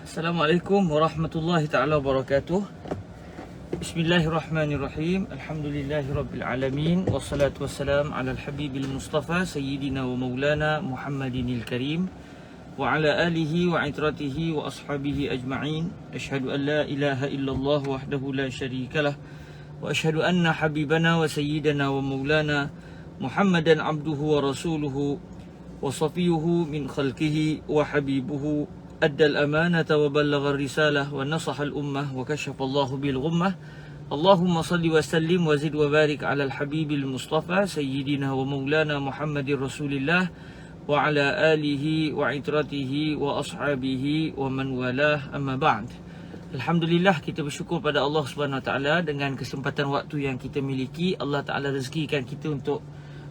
Assalamualaikum warahmatullahi ta'ala wabarakatuh. Bismillahirrahmanirrahim. Alhamdulillahi rabbil alamin. Wassalatu wassalam ala al-habibil mustafa Sayyidina wa maulana Muhammadinil karim wa ala alihi wa itratihi wa ashabihi ajma'in. Ashhadu an la ilaha illallah wahdahu la syarikalah wa ashhadu anna habibana wa sayyidana wa maulana Muhammadan abduhu wa rasuluhu wa safiyuhu min khalqihi wa habibuhu. أدى الأمانة وبلغ الرسالة ونصح الأمة وكشف الله بالغمة. اللهم صل وسلم وزد وبارك على الحبيب المصطفى سيدنا ومولانا محمد رسول الله وعلى آله وعترته وأصحابه ومن والاه أما بعد. Alhamdulillah, kita bersyukur pada Allah Subhanahu Wa Taala dengan kesempatan waktu yang kita miliki. Allah Taala rezekikan kita untuk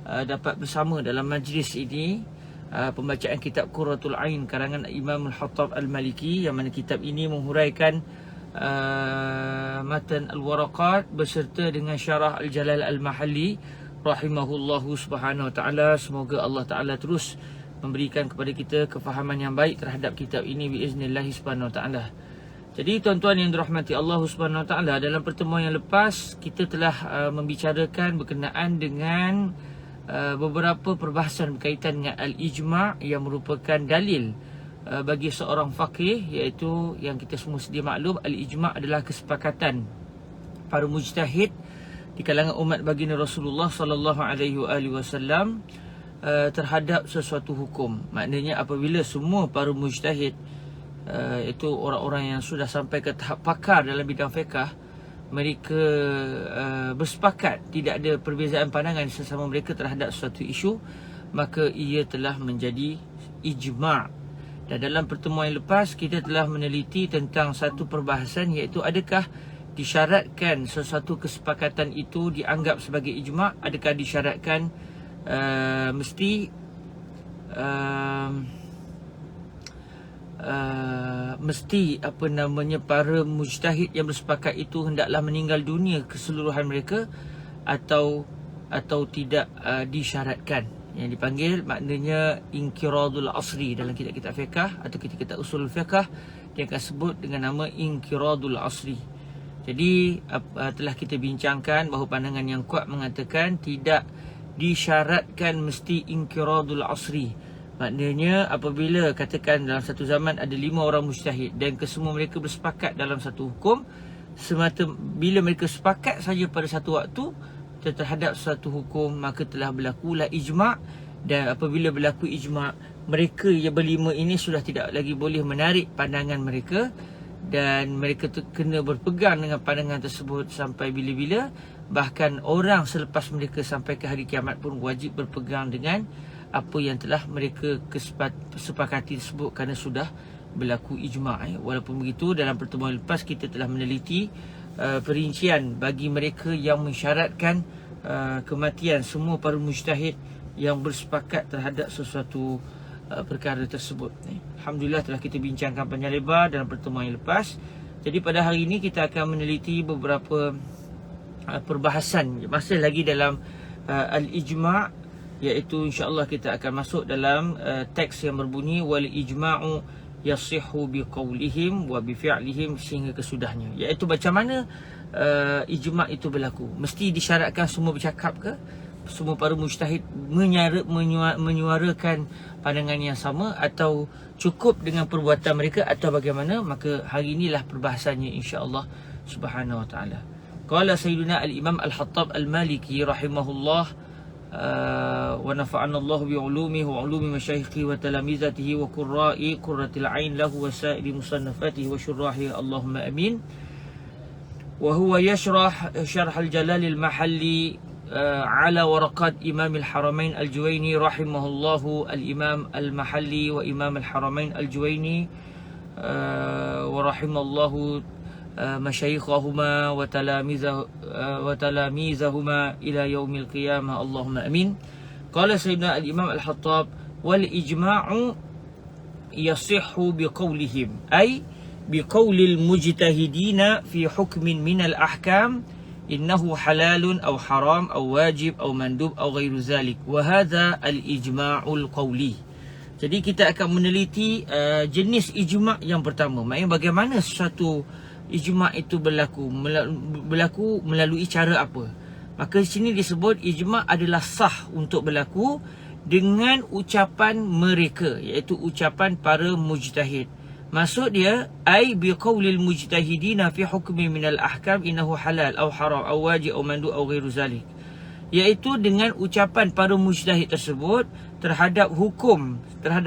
dapat bersama dalam majlis ini. Pembacaan kitab Qurratul Ain karangan Imam Al-Khattab Al-Maliki, yang mana kitab ini menghuraikan matan Al-Waraqat beserta dengan syarah Al-Jalal Al-Mahalli rahimahullahu subhanahu wa ta'ala. Semoga Allah Ta'ala terus memberikan kepada kita kefahaman yang baik terhadap kitab ini biiznillahi subhanahu wa ta'ala. Jadi tuan-tuan yang dirahmati Allah Subhanahu Wa Taala, dalam pertemuan yang lepas kita telah membicarakan berkenaan dengan beberapa perbahasan berkaitan dengan al-ijma' yang merupakan dalil bagi seorang faqih, iaitu yang kita semua sedia maklum, al-ijma' adalah kesepakatan para mujtahid di kalangan umat baginda Rasulullah sallallahu alaihi wasallam terhadap sesuatu hukum. Maknanya apabila semua para mujtahid, iaitu orang-orang yang sudah sampai ke tahap pakar dalam bidang fiqh, mereka bersepakat, tidak ada perbezaan pandangan sesama mereka terhadap suatu isu, maka ia telah menjadi ijma'. Dan dalam pertemuan yang lepas kita telah meneliti tentang satu perbahasan, iaitu adakah disyaratkan sesuatu kesepakatan itu dianggap sebagai ijma', adakah disyaratkan mesti para mujtahid yang bersepakat itu hendaklah meninggal dunia keseluruhan mereka, atau tidak disyaratkan, yang dipanggil maknanya inqiradul asri dalam kitab-kitab fiqh atau kitab-kitab usul fiqh, yang akan sebut dengan nama inqiradul asri. Jadi telah kita bincangkan bahawa pandangan yang kuat mengatakan tidak disyaratkan mesti inqiradul asri. Maknanya apabila katakan dalam satu zaman ada 5 orang mujtahid dan kesemua mereka bersepakat dalam satu hukum, semata bila mereka sepakat saja pada satu waktu terhadap satu hukum, maka telah berlakulah ijma'. Dan apabila berlaku ijma', mereka yang berlima ini sudah tidak lagi boleh menarik pandangan mereka, dan mereka kena berpegang dengan pandangan tersebut sampai bila-bila. Bahkan orang selepas mereka sampai ke hari kiamat pun wajib berpegang dengan apa yang telah mereka sepakati tersebut, kerana sudah berlaku ijma'. Walaupun begitu, dalam pertemuan lepas kita telah meneliti perincian bagi mereka yang mensyaratkan kematian semua para mujtahid yang bersepakat terhadap sesuatu perkara tersebut. Alhamdulillah telah kita bincangkan panjang lebar dalam pertemuan yang lepas. Jadi pada hari ini kita akan meneliti beberapa perbahasan masih lagi dalam al-ijma', iaitu insya-Allah kita akan masuk dalam teks yang berbunyi wal ijma'u yasihhu biqaulihim wa bifi'lihim sehingga kesudahnya, iaitu macam mana ijma' itu berlaku. Mesti disyaratkan semua bercakap ke? Semua para mujtahid menyuarakan pandangan yang sama, atau cukup dengan perbuatan mereka, atau bagaimana? Maka hari inilah perbahasannya insya-Allah subhanahu wa ta'ala. Qala Sayyidina al-Imam Al-Khattab Al-Maliki rahimahullah ونفعنا الله بعلومه وعلوم مشايخه وتلامذته وقراء قرة العين له وسائر مصنفاته وشراحه اللهم امين. وهو يشرح شرح الجلال المحلي على ورقات إمام الحرمين الجويني رحمه الله الإمام المحلي وإمام الحرمين الجويني ورحم الله مشايخهما وتلاميذهما إلى يوم القيامة اللهم أمين. قال سيدنا الإمام الخطاب والإجماع يصح بقولهم، أي بقول المجتهدين في حكم من الأحكام إنه حلال أو حرام أو واجب أو مندوب أو غير ذلك، وهذا الإجماع القولي. Jadi kita akan meneliti jenis ijma' yang pertama. Maksudnya bagaimana sesuatu ijma' itu berlaku melalui cara apa. Maka di sini disebut ijma' adalah sah untuk berlaku dengan ucapan mereka, iaitu ucapan para mujtahid. Maksud dia ai biqaulil mujtahidina fi hukmi minal ahkam innahu halal aw haram aw wajib aw mandu aw ghairu zalik. Iaitu dengan ucapan para mujtahid tersebut terhadap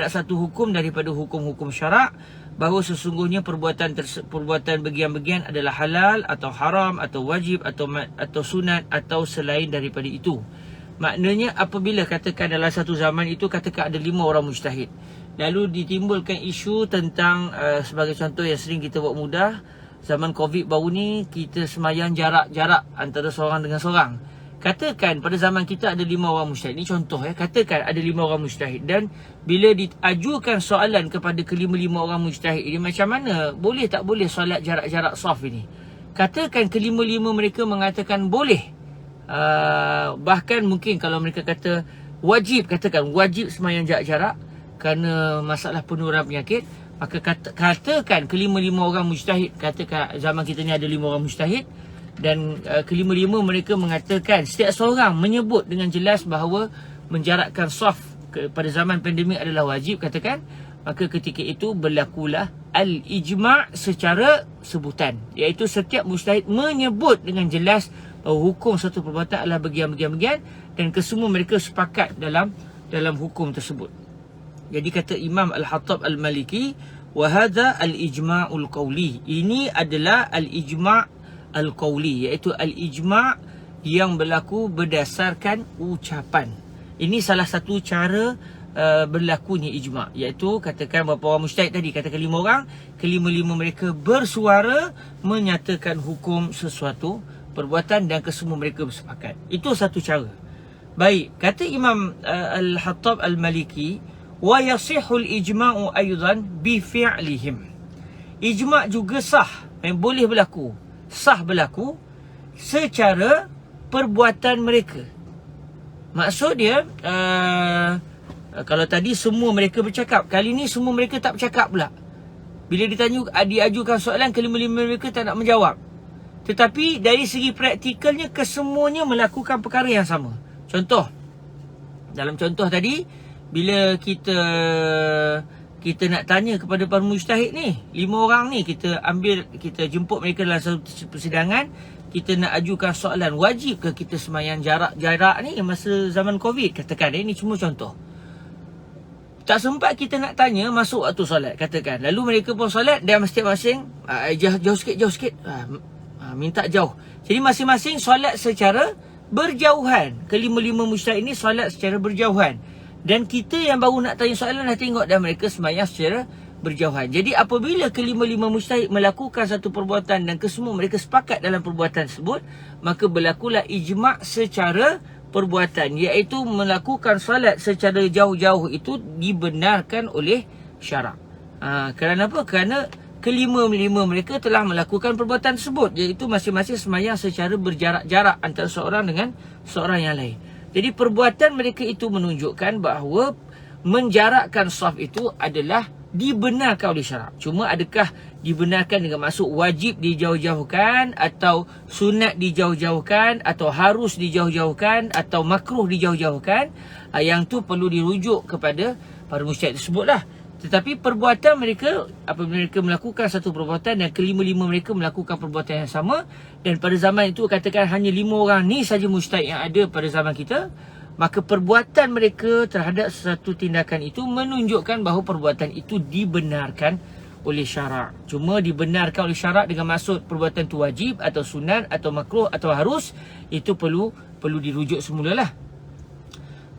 satu hukum daripada hukum-hukum syarak, bahawa sesungguhnya perbuatan bagian-bagian adalah halal atau haram atau wajib atau sunat atau selain daripada itu. Maknanya apabila katakan dalam satu zaman itu katakan ada 5 orang mujtahid, lalu ditimbulkan isu tentang sebagai contoh yang sering kita buat mudah, zaman Covid baru ni kita semayang jarak-jarak antara seorang dengan seorang. Katakan pada zaman kita ada 5 orang mujtahid. Ini contoh katakan ada 5 orang mujtahid, dan bila diajukan soalan kepada kelima-lima orang mujtahid ini, macam mana boleh tak boleh solat jarak-jarak saf ini? Katakan kelima-lima mereka mengatakan boleh. Bahkan mungkin kalau mereka kata wajib, katakan wajib semayang jarak-jarak kerana masalah penurunan penyakit, maka katakan kelima-lima orang mujtahid, katakan zaman kita ni ada 5 orang mujtahid, dan kelima-lima mereka mengatakan, setiap seorang menyebut dengan jelas bahawa menjarakkan saf pada zaman pandemik adalah wajib, katakan, maka ketika itu berlakulah al-ijma' secara sebutan, iaitu setiap mujtahid menyebut dengan jelas bahawa hukum satu perbuatan adalah bagian-bagian, dan kesemua mereka sepakat dalam hukum tersebut. Jadi kata Imam Al-Hattab Al-Maliki, wa hadha al-ijma'ul qawli, ini adalah al-ijma' al-qawli, iaitu al-ijma' yang berlaku berdasarkan ucapan. Ini salah satu cara berlakunya ijma', iaitu katakan berapa orang mujtahid tadi, katakan 5 orang, kelima-lima mereka bersuara menyatakan hukum sesuatu perbuatan dan kesemua mereka bersepakat. Itu satu cara. Baik, kata Imam Al-Hattab Al-Maliki, wa yasihul ijma'u aydan bi fi'lihim. Ijma' juga sah, yang boleh berlaku, sah berlaku secara perbuatan mereka. Maksud dia kalau tadi semua mereka bercakap, kali ni semua mereka tak bercakap pula. Bila diajukan soalan, kelima-lima mereka tak nak menjawab. Tetapi dari segi praktikalnya, kesemuanya melakukan perkara yang sama. Contoh, dalam contoh tadi, bila kita nak tanya kepada para mujtahid ni, 5 orang ni, kita jemput mereka dalam satu persidangan, kita nak ajukan soalan, wajib ke kita semayang jarak ni masa zaman Covid, katakan. Ini cuma contoh. Tak sempat kita nak tanya, masuk waktu solat, katakan. Lalu mereka pun solat, dan masing-masing jauh sikit, minta jauh. Jadi masing-masing solat secara berjauhan. Kelima-lima mujtahid ini solat secara berjauhan. Dan kita yang baru nak tanya soalan dah tengok dah mereka semayang secara berjauhan. Jadi apabila kelima-lima mujtahid melakukan satu perbuatan dan kesemua mereka sepakat dalam perbuatan tersebut, maka berlakulah ijma' secara perbuatan, iaitu melakukan solat secara jauh-jauh itu dibenarkan oleh syarak. Kerana apa? Kerana kelima-lima mereka telah melakukan perbuatan tersebut, iaitu masing-masing semayang secara berjarak-jarak antara seorang dengan seorang yang lain. Jadi perbuatan mereka itu menunjukkan bahawa menjarakkan saf itu adalah dibenarkan oleh syarak. Cuma adakah dibenarkan dengan maksud wajib dijauh-jauhkan, atau sunat dijauh-jauhkan, atau harus dijauh-jauhkan, atau makruh dijauh-jauhkan, yang tu perlu dirujuk kepada para mujtahid tersebut lah. Tetapi perbuatan mereka, apabila mereka melakukan satu perbuatan dan kelima-lima mereka melakukan perbuatan yang sama, dan pada zaman itu katakan hanya 5 orang ni saja mujtahid yang ada pada zaman kita, maka perbuatan mereka terhadap satu tindakan itu menunjukkan bahawa perbuatan itu dibenarkan oleh syarak. Cuma dibenarkan oleh syarak dengan maksud perbuatan itu wajib atau sunat atau makruh atau harus, itu perlu dirujuk semula lah.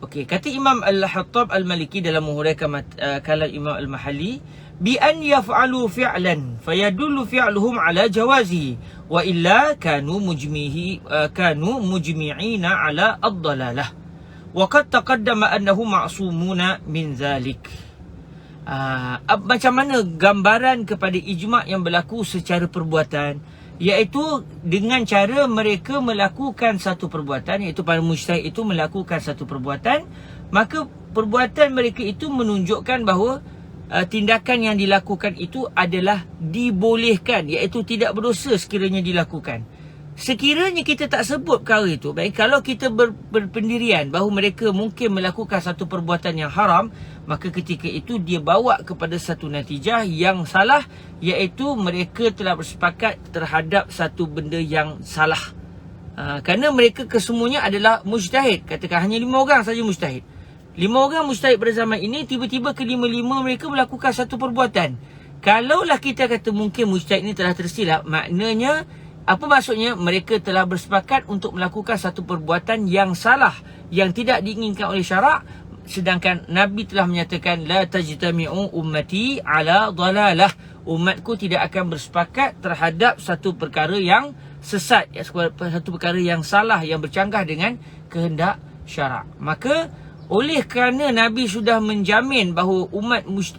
Okey, kata Imam Al-Hattab Al-Maliki dalam menghuraikan kalam Imam Al-Mahalli, bi an yaf'alu fi'lan fayadullu fi'luhum ala jawazi wa illa kanu mujmi'ina ala ad-dalalah wa qad taqaddama annahu ma'sumuna min zalik. Macam mana gambaran kepada ijma' yang berlaku secara perbuatan, iaitu dengan cara mereka melakukan satu perbuatan, iaitu para mujtahid itu melakukan satu perbuatan, maka perbuatan mereka itu menunjukkan bahawa tindakan yang dilakukan itu adalah dibolehkan, iaitu tidak berdosa sekiranya dilakukan. Sekiranya kita tak sebut perkara itu, baik, kalau kita berpendirian bahawa mereka mungkin melakukan satu perbuatan yang haram, maka ketika itu dia bawa kepada satu natijah yang salah, iaitu mereka telah bersepakat terhadap satu benda yang salah. Kerana mereka kesemuanya adalah mujtahid. Katakan hanya 5 orang saja mujtahid. 5 orang mujtahid pada zaman ini, tiba-tiba kelima-lima mereka melakukan satu perbuatan. Kalaulah kita kata mungkin mujtahid ini telah tersilap, maknanya apa maksudnya? Mereka telah bersepakat untuk melakukan satu perbuatan yang salah, yang tidak diinginkan oleh syarak. Sedangkan Nabi telah menyatakan, la tajtami'u ummati ala dalalah. Umatku tidak akan bersepakat terhadap satu perkara yang sesat, satu perkara yang salah, yang bercanggah dengan kehendak syarak. Maka oleh kerana Nabi sudah menjamin bahawa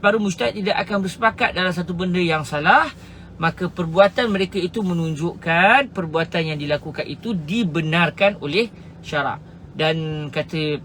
para mujtahid tidak akan bersepakat dalam satu benda yang salah, maka perbuatan mereka itu menunjukkan perbuatan yang dilakukan itu dibenarkan oleh syarak. Dan kata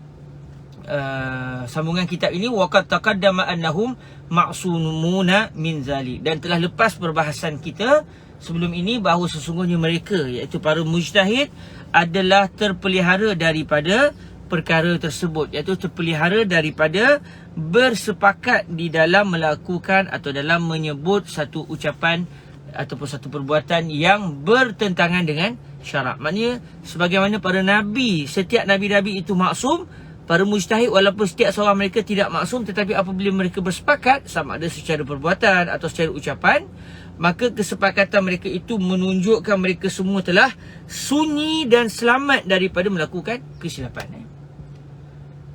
sambungan kitab ini, waqad taqaddama annahum ma'sumuna min zalik, dan telah lepas perbahasan kita sebelum ini bahawa sesungguhnya mereka, iaitu para mujtahid, adalah terpelihara daripada perkara tersebut, iaitu terpelihara daripada bersepakat di dalam melakukan atau dalam menyebut satu ucapan ataupun satu perbuatan yang bertentangan dengan syarak. Maknanya sebagaimana para nabi, setiap nabi-nabi itu maksum, para mujtahid walaupun setiap seorang mereka tidak maksum, tetapi apabila mereka bersepakat sama ada secara perbuatan atau secara ucapan, maka kesepakatan mereka itu menunjukkan mereka semua telah sunyi dan selamat daripada melakukan kesilapan.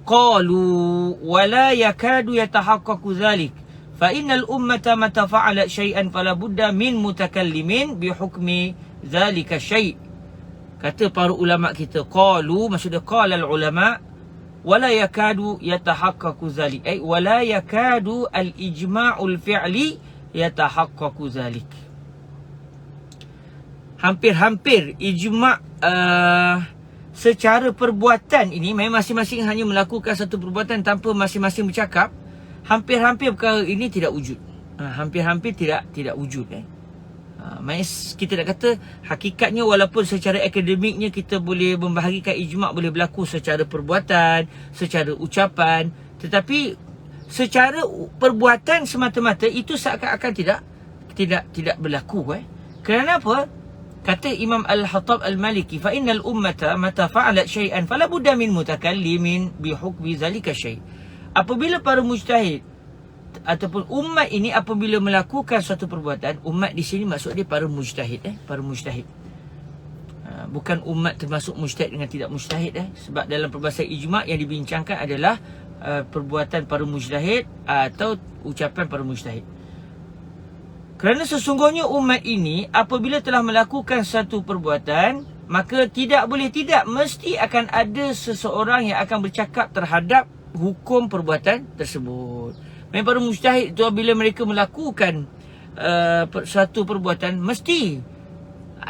Qalu wala yakadu yatahaqqaqu dhalik fa innal ummata mata fa'alat shay'an fala budda min mutakallimin bi hukmi dhalika syai'. Kata para ulama kita, qalu, maksudnya qala al ulama, wala yakadu yatahaqqaqu dhalik, ay wala yakadu al ijma'ul fi'li yatahaqqaqu dhalik. Hampir-hampir ijma' secara perbuatan ini, memang masing-masing hanya melakukan satu perbuatan tanpa masing-masing bercakap. Hampir-hampir perkara ini tidak wujud. Hampir-hampir tidak wujud. Maksudnya kita nak kata hakikatnya, walaupun secara akademiknya kita boleh membahagikan ijma' boleh berlaku secara perbuatan, secara ucapan, tetapi secara perbuatan semata-mata itu seakan-akan tidak berlaku. Kerana apa? Kata Imam Al-Hattab Al-Maliki, fa innal ummata mata fa'alat syai'an fala budda min mutakallimin bi hukmi zalika syai'. Apabila para mujtahid ataupun umat ini apabila melakukan suatu perbuatan, umat di sini maksud dia para mujtahid, para mujtahid. Bukan umat termasuk mujtahid dengan tidak mujtahid, sebab dalam perbahasan ijma' yang dibincangkan adalah perbuatan para mujtahid atau ucapan para mujtahid. Kerana sesungguhnya umat ini apabila telah melakukan satu perbuatan, maka tidak boleh tidak, mesti akan ada seseorang yang akan bercakap terhadap hukum perbuatan tersebut. Memang para mujtahid itu bila mereka melakukan satu perbuatan, mesti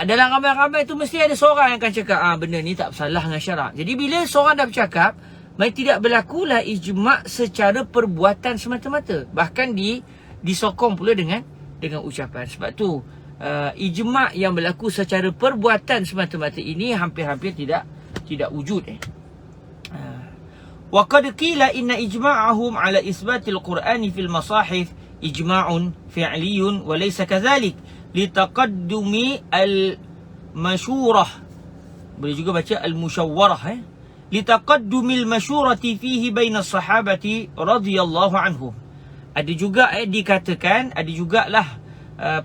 dalam ramai-ramai itu mesti ada seorang yang akan cakap, benda ni tak salah dengan syarak. Jadi bila seorang dah bercakap, maka tidak berlakulah ijma' secara perbuatan semata-mata. Bahkan disokong pula dengan ucapan. Sebab tu ijma' yang berlaku secara perbuatan semata-mata ini hampir-hampir tidak wujud. Wa qad qila inna ijma'ahum ala isbatil Qur'ani fil masahif ijma'un fi'liyun wa laysa kadhalik li taqaddumi al mashurah. Boleh juga baca al musyawwarah, li taqaddumil mashurati fihi baina sahabati radhiyallahu anhum. Ada juga dikatakan, ada jugalah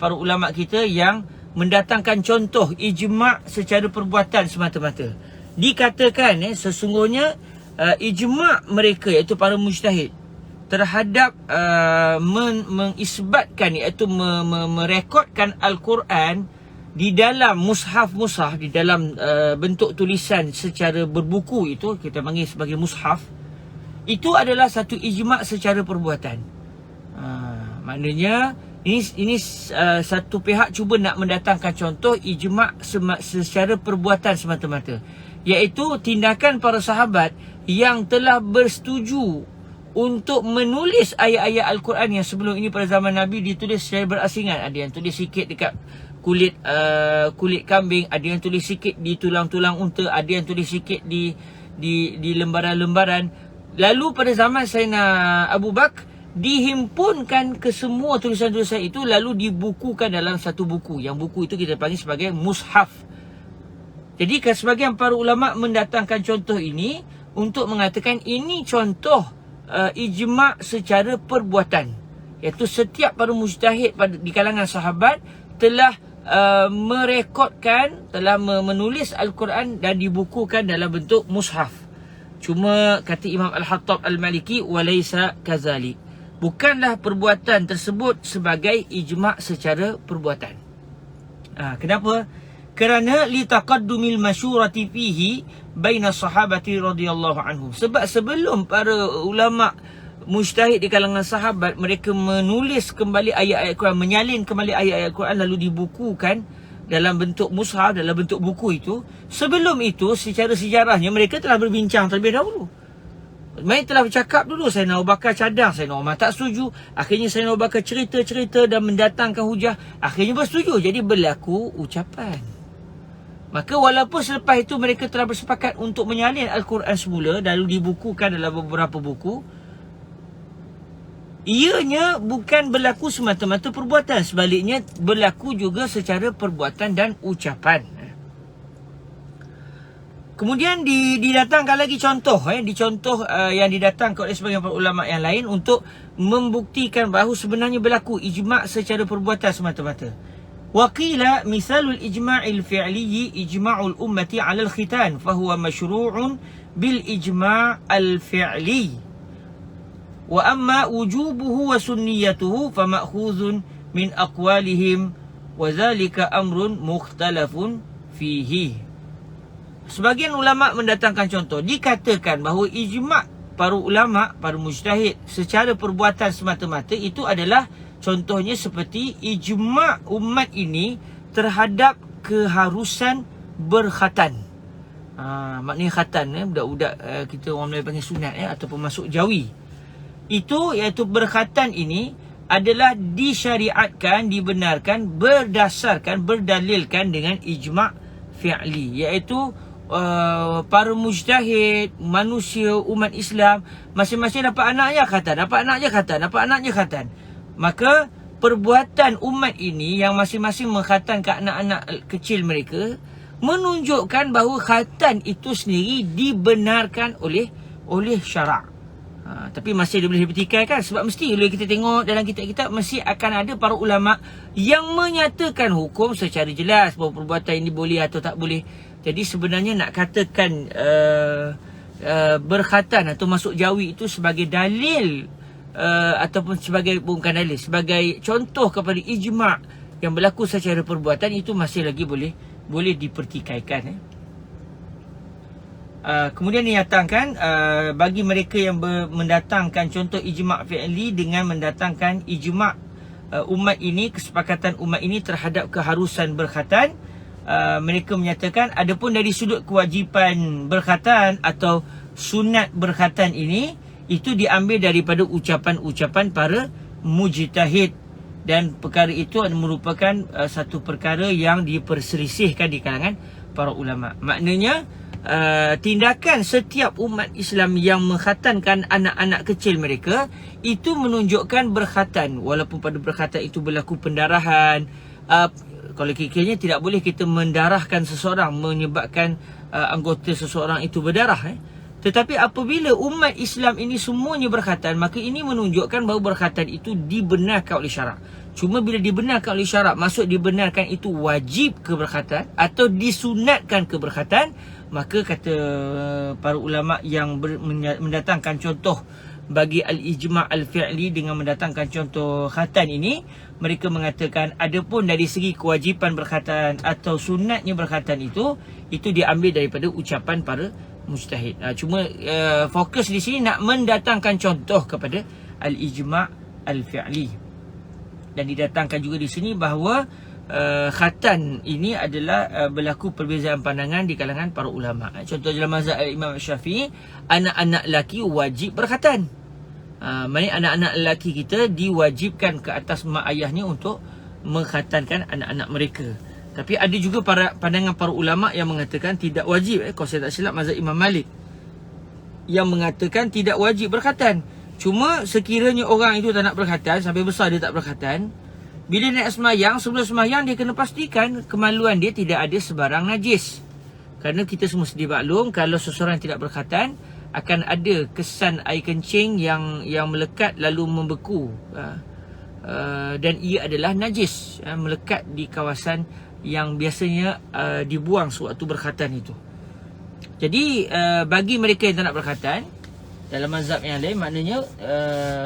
para ulama kita yang mendatangkan contoh ijma' secara perbuatan semata-mata. Dikatakan sesungguhnya ijma' mereka, iaitu para mujtahid, terhadap mengisbatkan, iaitu merekodkan Al-Quran di dalam mushaf, di dalam bentuk tulisan secara berbuku, itu kita panggil sebagai mushaf. Itu adalah satu ijma' secara perbuatan. Maknanya ini satu pihak cuba nak mendatangkan contoh ijma' secara perbuatan semata-mata, iaitu tindakan para sahabat yang telah bersetuju untuk menulis ayat-ayat Al-Quran yang sebelum ini pada zaman Nabi ditulis secara berasingan. Ada yang tulis sikit dekat kulit kambing, ada yang tulis sikit di tulang-tulang unta, ada yang tulis sikit di lembaran-lembaran. Lalu pada zaman Sayyidina Abu Bakar dihimpunkan ke semua tulisan-tulisan itu, lalu dibukukan dalam satu buku. Yang buku itu kita panggil sebagai mushaf. Jadi sebagian para ulama mendatangkan contoh ini untuk mengatakan ini contoh ijma' secara perbuatan, iaitu setiap para mujtahid di kalangan sahabat telah merekodkan, telah menulis Al-Quran dan dibukukan dalam bentuk mushaf. Cuma kata Imam Al-Hattab Al-Maliki, walaysa kazalik, bukanlah perbuatan tersebut sebagai ijma' secara perbuatan. Kenapa? Kerana litaqaddumil masyurati fihi baina sahabati radhiyallahu anhum. Sebab sebelum para ulama mujtahid di kalangan sahabat mereka menulis kembali ayat-ayat Quran, menyalin kembali ayat-ayat Quran lalu dibukukan dalam bentuk mushaf, dalam bentuk buku itu. Sebelum itu secara sejarahnya mereka telah berbincang terlebih dahulu. Mereka telah bercakap dulu. Sayyidina Abu Bakar cadang, Sayyidina Umar tak setuju. Akhirnya Sayyidina Abu Bakar cerita-cerita dan mendatangkan hujah. Akhirnya bersetuju. Jadi berlaku ucapan. Maka walaupun selepas itu mereka telah bersepakat untuk menyalin Al-Quran semula, lalu dibukukan dalam beberapa buku, ianya bukan berlaku semata-mata perbuatan. Sebaliknya berlaku juga secara perbuatan dan ucapan. Kemudian didatangkan lagi contoh, yang didatangkan oleh sebagian para ulama yang lain untuk membuktikan bahawa sebenarnya berlaku ijma' secara perbuatan semata-mata. Waqila misalul ijma'il fi'li ijma'ul ummati 'ala al-khitan fahuwa masyru'un bil ijma' al-fi'li. Wa amma wujubuhu wa sunniyatuhu fama'khuzun min aqwalihim wa dhalika amrun mukhtalafun fihi. Sebagian ulama mendatangkan contoh, dikatakan bahawa ijma' para ulama, para mujtahid secara perbuatan semata-mata itu adalah contohnya seperti ijma' umat ini terhadap keharusan berkhatan. Maknanya khatan, budak-budak kita orang Melayu panggil sunat, ataupun masuk jawi. Itu iaitu berkhatan ini adalah disyariatkan, dibenarkan berdalilkan dengan ijma' fi'li, iaitu para mujtahid, manusia, umat Islam masing-masing dapat anaknya khatan. Maka perbuatan umat ini yang masing-masing mengkhatankan anak-anak kecil mereka menunjukkan bahawa khatan itu sendiri dibenarkan oleh syarak. Tapi masih dia boleh dipertikaikan, sebab mesti kalau kita tengok dalam kitab-kitab mesti akan ada para ulama yang menyatakan hukum secara jelas bahawa perbuatan ini boleh atau tak boleh. Jadi sebenarnya nak katakan berkhatan atau masuk jawi itu sebagai dalil ataupun bukan dalil, sebagai contoh kepada ijma' yang berlaku secara perbuatan, itu masih lagi boleh dipertikaikan. Kemudian dinyatakan bagi mereka yang mendatangkan contoh ijma' fi'li dengan mendatangkan ijma' umat ini, kesepakatan umat ini terhadap keharusan berkhatan, mereka menyatakan adapun dari sudut kewajipan berkhatan atau sunat berkhatan ini, itu diambil daripada ucapan-ucapan para mujtahid, dan perkara itu merupakan satu perkara yang diperselisihkan di kalangan para ulama. Maknanya tindakan setiap umat Islam yang mengkhatankan anak-anak kecil mereka itu menunjukkan berkhatan, walaupun pada berkhatan itu berlaku pendarahan. Kalau kira-kiranya tidak boleh kita mendarahkan seseorang, menyebabkan anggota seseorang itu berdarah. Tetapi apabila umat Islam ini semuanya berkhatan, maka ini menunjukkan bahawa berkhatan itu dibenarkan oleh syarak. Cuma bila dibenarkan oleh syarak, maksud dibenarkan itu wajib ke berkhatan atau disunatkan ke berkhatan, maka kata para ulama yang mendatangkan contoh bagi al-ijma' al-fi'li dengan mendatangkan contoh khatan ini, mereka mengatakan adapun dari segi kewajipan berkhatan atau sunatnya berkhatan itu diambil daripada ucapan para mujtahid. Cuma fokus di sini nak mendatangkan contoh kepada al-ijma' al-fi'li, dan didatangkan juga di sini bahawa khatan ini adalah berlaku perbezaan pandangan di kalangan para ulama. Contoh dalam mazhab Imam Syafi'i, anak-anak lelaki wajib berkhatan. Maknanya anak-anak lelaki kita diwajibkan ke atas mak ayahnya untuk mengkhatankan anak-anak mereka. Tapi ada juga pandangan para ulama yang mengatakan tidak wajib. Kalau saya tak silap mazhab Imam Malik yang mengatakan tidak wajib berkhatan. Cuma sekiranya orang itu tak nak berkhatan, sampai besar dia tak berkhatan, bila nak semayang, sebelum semayang dia kena pastikan kemaluan dia tidak ada sebarang najis. Kerana kita semua sedia maklum, kalau seseorang tidak berkhatan, akan ada kesan air kencing yang melekat lalu membeku. Dan ia adalah najis, melekat di kawasan yang biasanya dibuang sewaktu berkhatan itu. Jadi bagi mereka yang tak nak berkhatan, dalam mazhab yang lain, maknanya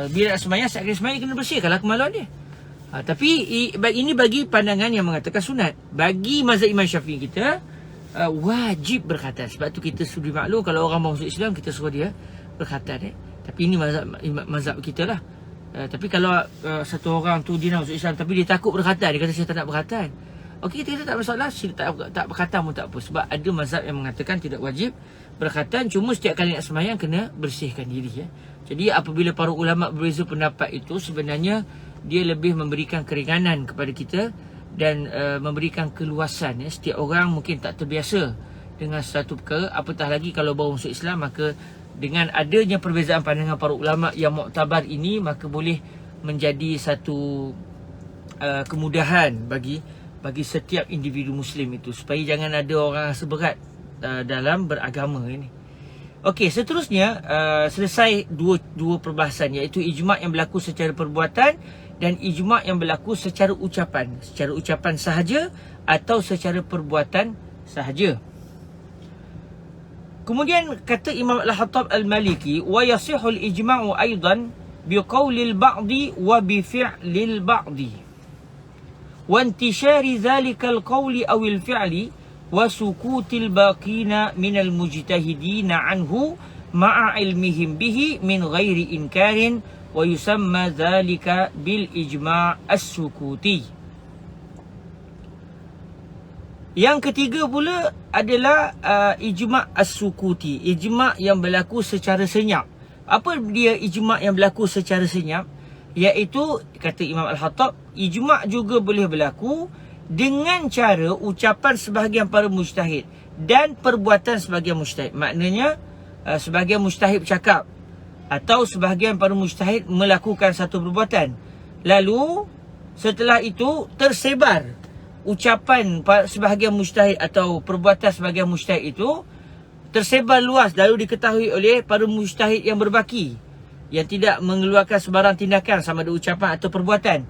bila nak semayang, saat kena semayang kena bersihkanlah kemaluan dia. Tapi ini bagi pandangan yang mengatakan sunat. Bagi mazhab Imam Syafi'i kita wajib berkhatan. Sebab tu kita sudi maklum kalau orang masuk Islam kita suruh dia berkhatan. Tapi ini mazhab kita lah. Tapi kalau satu orang tu dia nak masuk Islam tapi dia takut berkhatan, dia kata saya tak nak berkhatan, okey, kita tak masalah, tak berkhatan pun tak apa. Sebab ada mazhab yang mengatakan tidak wajib berkhatan, cuma setiap kali nak semayang kena bersihkan diri. Jadi apabila para ulama berbeza pendapat itu, sebenarnya dia lebih memberikan keringanan kepada kita dan memberikan keluasan. Setiap orang mungkin tak terbiasa dengan satu perkara, apatah lagi kalau baru masuk Islam. Maka dengan adanya perbezaan pandangan para ulama yang muktabar ini, maka boleh menjadi satu kemudahan bagi setiap individu Muslim itu, supaya jangan ada orang seberat dalam beragama ini. Okey, seterusnya selesai dua perbahasan, iaitu ijma' yang berlaku secara perbuatan dan ijma' yang berlaku secara ucapan. Secara ucapan sahaja atau secara perbuatan sahaja. Kemudian kata Imam Al-Khattab Al-Maliki, wa yasihul ijma'u aidan biqaulil ba'di wa bifi'lil ba'di wa intishari dhalikal qawli awil fi'li wa sukutil baqina minal mujtahidina anhu ma'a ilmihim bihi min ghairi inkarin wa yusamma dhalika bil ijma' as-sukuti. Yang ketiga pula adalah ijma' as-sukuti, ijma' yang berlaku secara senyap. Apa dia ijma' yang berlaku secara senyap? Iaitu, kata Imam Al-Khattab, ijma' juga boleh berlaku dengan cara ucapan sebahagian para mujtahid dan perbuatan sebahagian mujtahid. Maknanya sebahagian mujtahid bercakap atau sebahagian para mujtahid melakukan satu perbuatan, lalu setelah itu tersebar ucapan sebahagian mujtahid atau perbuatan sebahagian mujtahid itu tersebar luas, lalu diketahui oleh para mujtahid yang berbaki, yang tidak mengeluarkan sebarang tindakan sama ada ucapan atau perbuatan.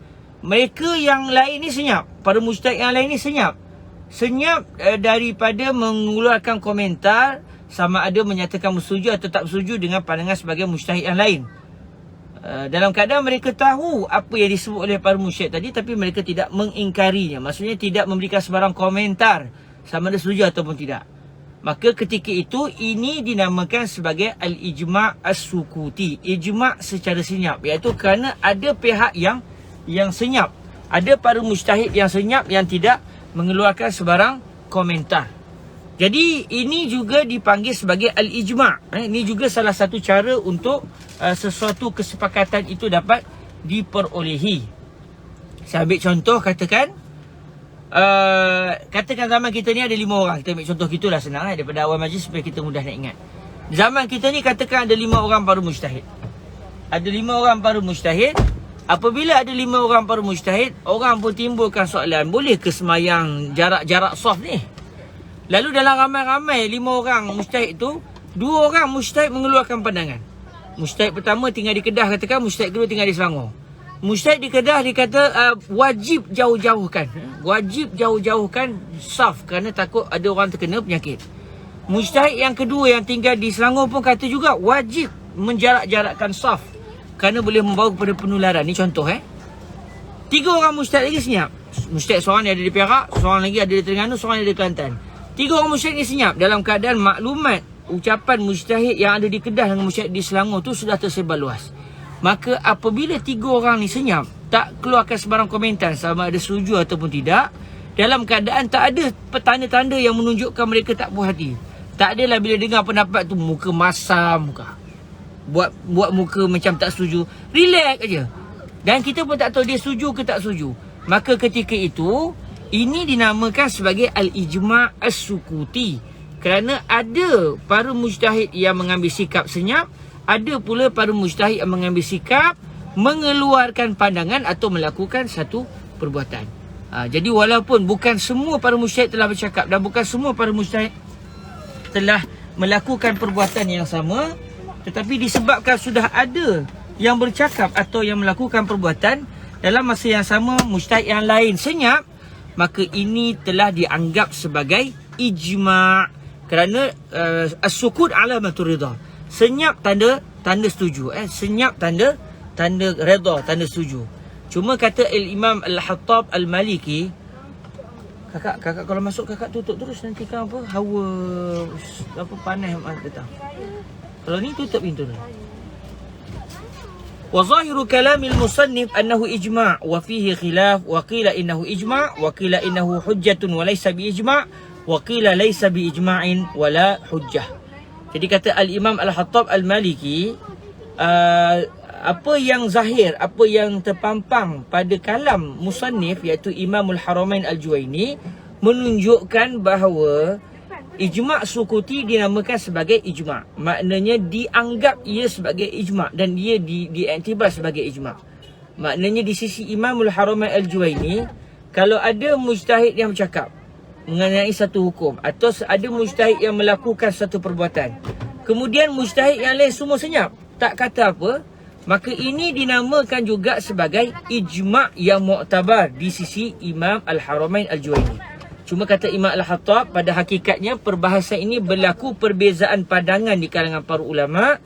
Mereka yang lain ni senyap, para mujtahid yang lain ni senyap daripada mengeluarkan komentar sama ada menyatakan bersetuju atau tak bersetuju dengan pandangan sebahagian mujtahid yang lain. Dalam keadaan mereka tahu apa yang disebut oleh para mujtahid tadi, tapi mereka tidak mengingkarinya. Maksudnya tidak memberikan sebarang komentar sama ada setuju ataupun tidak. Maka ketika itu ini dinamakan sebagai al-ijma' as-sukuti, ijma' secara senyap, iaitu kerana ada pihak yang senyap, ada para mujtahid yang senyap, yang tidak mengeluarkan sebarang komentar. Jadi ini juga dipanggil sebagai al-ijma'. Ini juga salah satu cara untuk sesuatu kesepakatan itu dapat diperolehi. Saya ambil contoh, katakan zaman kita ni ada 5 orang. Kita ambil contoh gitulah, senang daripada awal majlis supaya kita mudah nak ingat. Zaman kita ni katakan ada 5 orang para mujtahid. Ada 5 orang para mujtahid. Apabila ada 5 orang para mujtahid, orang pun timbulkan soalan, boleh ke semayang jarak-jarak soft ni? Lalu dalam ramai-ramai 5 orang mujtahid tu, 2 orang mujtahid mengeluarkan pandangan. Mujtahid pertama tinggal di Kedah, katakan. Mujtahid kedua tinggal di Selangor. Mujtahid di Kedah dia kata wajib jauh-jauhkan. Wajib jauh-jauhkan saf kerana takut ada orang terkena penyakit. Mujtahid yang kedua yang tinggal di Selangor pun kata juga wajib menjarak-jarakkan saf kerana boleh membawa kepada penularan. Ni contoh 3 orang mujtahid lagi senyap. Mujtahid seorang yang ada di Perak, seorang lagi ada di Terengganu, seorang yang ada di Kelantan. 3 orang mujtahid ni senyap dalam keadaan maklumat ucapan mujtahid yang ada di Kedah dengan mujtahid di Selangor tu sudah tersebar luas. Maka apabila 3 orang ni senyap, tak keluarkan sebarang komentar sama ada setuju ataupun tidak, dalam keadaan tak ada petanda-tanda yang menunjukkan mereka tak puas hati. Tak adalah bila dengar pendapat tu muka masam muka. buat muka macam tak setuju. Relax aja. Dan kita pun tak tahu dia setuju ke tak setuju. Maka ketika itu, ini dinamakan sebagai al-ijma' as-sukuti. Kerana ada para mujtahid yang mengambil sikap senyap, ada pula para mujtahid yang mengambil sikap mengeluarkan pandangan atau melakukan satu perbuatan. Jadi walaupun bukan semua para mujtahid telah bercakap dan bukan semua para mujtahid telah melakukan perbuatan yang sama, tetapi disebabkan sudah ada yang bercakap atau yang melakukan perbuatan dalam masa yang sama mujtahid yang lain senyap, maka ini telah dianggap sebagai ijma'. Kerana as-sukut alamatur ridha. Senyap tanda setuju. Senyap tanda redha, tanda setuju. Cuma kata Imam Al-Hattab Al-Maliki, kakak kalau masuk kakak tutup terus, nanti kan hawa panas datang. Kalau ni tutup pintu ni. Wa zahiru kalamil musannif annahu ijma' wa fihi khilaf wa qila innahu ijma' wa qila innahu hujjatun wa laysa bi ijma' wa qila laysa bi ijma'in wala hujjah. Jadi kata Al-Imam Al-Hattab Al-Maliki, apa yang zahir, apa yang terpampang pada kalam musannif iaitu Imamul Haramain Al-Juwaini menunjukkan bahawa ijma' sukuti dinamakan sebagai ijma'. Maknanya dianggap ia sebagai ijma' dan dia diiktibar sebagai ijma'. Maknanya di sisi Imamul Haramain Al-Juwaini, kalau ada mujtahid yang bercakap mengenai satu hukum atau ada mujtahid yang melakukan satu perbuatan, kemudian mujtahid yang lain semua senyap, tak kata apa, maka ini dinamakan juga sebagai ijma' yang mu'tabar di sisi Imam Al-Haramain Al-Juwaini. Cuma kata Imam Al-Hattab, pada hakikatnya perbahasan ini berlaku perbezaan pandangan di kalangan para ulama'.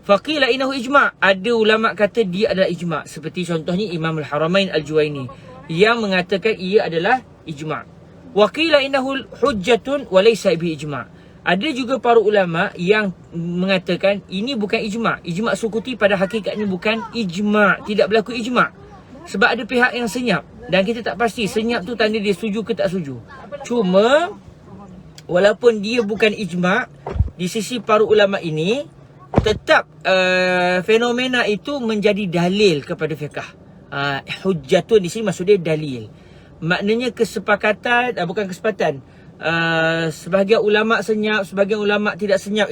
Faqila innahu ijma'. Ada ulama' kata dia adalah ijma'. Seperti contohnya Imam Al-Haramain Al-Juwaini yang mengatakan ia adalah ijma'. Wa qila innahu hujjatun wa laysa bi ijma'. Ada juga para ulama yang mengatakan ini bukan ijma'. Ijma' sukuti pada hakikatnya bukan ijma', tidak berlaku ijma'. Sebab ada pihak yang senyap dan kita tak pasti senyap tu tanda dia setuju ke tak setuju. Cuma walaupun dia bukan ijma', di sisi para ulama ini tetap fenomena itu menjadi dalil kepada fiqh. Hujjatun di sini maksudnya dalil. Maknanya kesepakatan, bukan kesempatan. Sebahagian ulama' senyap, sebahagian ulama' tidak senyap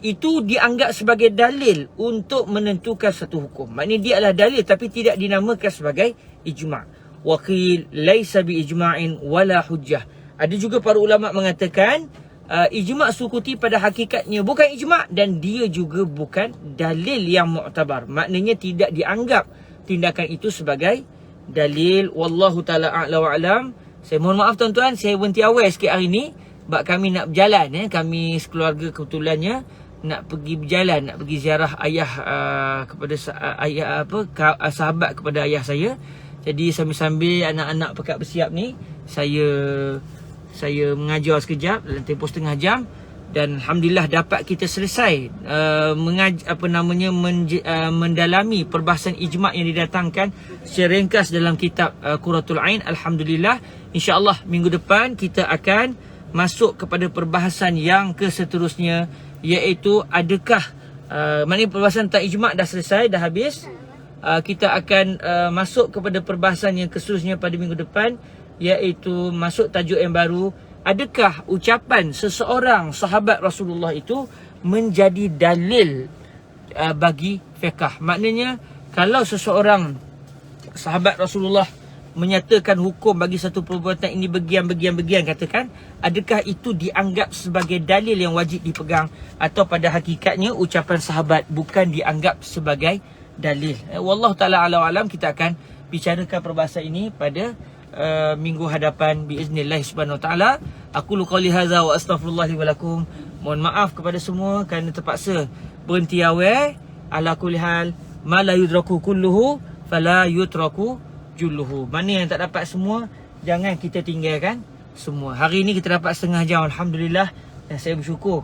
itu dianggap sebagai dalil untuk menentukan satu hukum. Maknanya dia adalah dalil tapi tidak dinamakan sebagai ijma'. Wa qil laisa bi ijma'in wala hujjah. Ada juga para ulama' mengatakan ijma' sukuti pada hakikatnya bukan ijma' dan dia juga bukan dalil yang mu'tabar. Maknanya tidak dianggap tindakan itu sebagai dalil. Wallahu ta'ala a'la wa alam. Saya mohon maaf tuan-tuan, saya berhenti awal sikit hari ni sebab kami nak berjalan. Kami sekeluarga kebetulannya nak pergi berjalan, nak pergi ziarah ayah kepada sahabat kepada ayah saya. Jadi sambil-sambil anak-anak pekat bersiap ni, saya mengajar sekejap dalam tempoh setengah jam dan alhamdulillah dapat kita selesai mendalami perbahasan ijma' yang didatangkan secara ringkas dalam kitab Qurratul Ain. Alhamdulillah, insya-Allah minggu depan kita akan masuk kepada perbahasan yang seterusnya, iaitu adakah maknanya perbahasan tentang ijma' dah selesai, dah habis. Kita akan masuk kepada perbahasan yang seterusnya pada minggu depan, iaitu masuk tajuk yang baru. Adakah ucapan seseorang sahabat Rasulullah itu menjadi dalil bagi fiqh? Maknanya kalau seseorang sahabat Rasulullah menyatakan hukum bagi satu perbuatan ini bagian, katakan, adakah itu dianggap sebagai dalil yang wajib dipegang atau pada hakikatnya ucapan sahabat bukan dianggap sebagai dalil? Wallahu ta'ala ala alam. Kita akan bicarakan perbahasan ini pada minggu hadapan biiznillah subhanahu wa ta'ala. Aku qali hadza wa astaghfirullah li wa lakum. Mohon maaf kepada semua kerana terpaksa berhenti awal. Ala kulli hal, ma la yudraku kulluhu fala yutraku julluhu. Mana yang tak dapat semua, jangan kita tinggalkan semua. Hari ni kita dapat setengah jam, alhamdulillah, dan saya bersyukur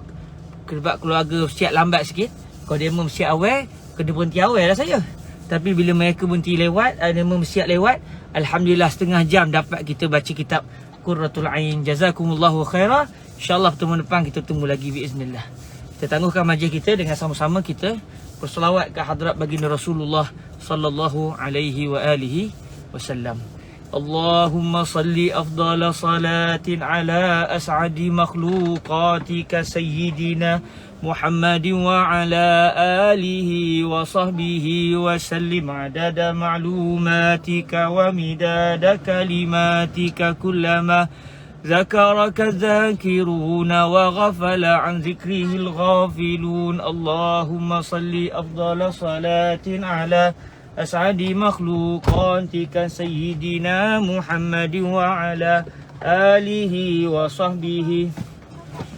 sebab keluarga siap lambat sikit. Kalau dia siap awal, kena berhenti awal lah saya. Tapi bila mereka berhenti lewat, dia siap lewat, alhamdulillah setengah jam dapat kita baca kitab Qurratul Ain. Jazakumullahu khairah. InsyaAllah pertemuan depan kita tunggu lagi biiznillah. Kita tangguhkan majlis kita dengan sama-sama kita berselawat ke hadrat baginda Rasulullah sallallahu alaihi wa alihi wasallam. Allahumma salli afdala salatin ala as'adi makhluqatika sayyidina Muhammadin wa ala alihi wa sahbihi wa sallim adada ma'lumatika wa midada kalimatika kullama ذكرك الذاكرون وغفل عن ذكره الغافلون اللهم صل أفضل صلاة على أسعد مخلوقاتك سيدنا محمد وعلى آله وصحبه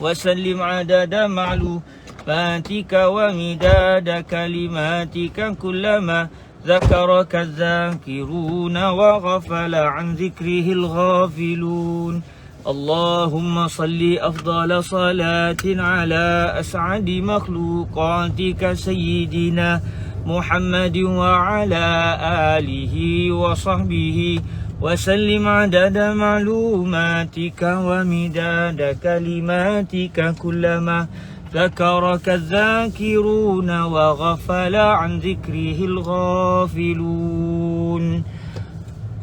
وسلم عدد معلوماتك ومداد كلماتك كلما ذكرك الذاكرون وغفل عن ذكره الغافلون اللهم صل أفضل صلاة على أسعد مخلوقاتك سيدنا محمد وعلى آله وصحبه وسلم عدد معلوماتك ومداد كلماتك كلما ذكرك الذاكرون وغفل عن ذكره الغافلون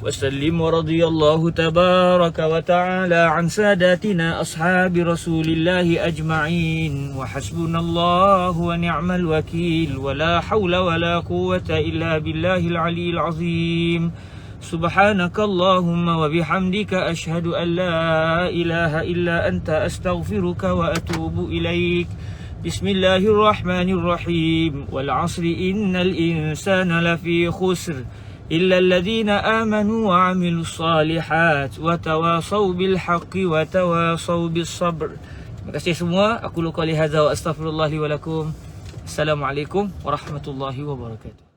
وسلم ورضي الله تبارك وتعالى عن ساداتنا أصحاب رسول الله أجمعين وحسبنا الله ونعم الوكيل ولا حول ولا قوة إلا بالله العلي العظيم سبحانك اللهم وبحمدك أشهد أن لا إله إلا أنت أستغفرك وأتوب إليك بسم الله الرحمن الرحيم والعصر إن الإنسان لفي خسر إلا الذين آمنوا وعملوا الصالحات وتواصوا بالحق وتواصوا بالصبر. Terima kasih semua. Aku qouli hadza wa astaghfirullah li wa lakum. Assalamualaikum warahmatullahi wabarakatuh.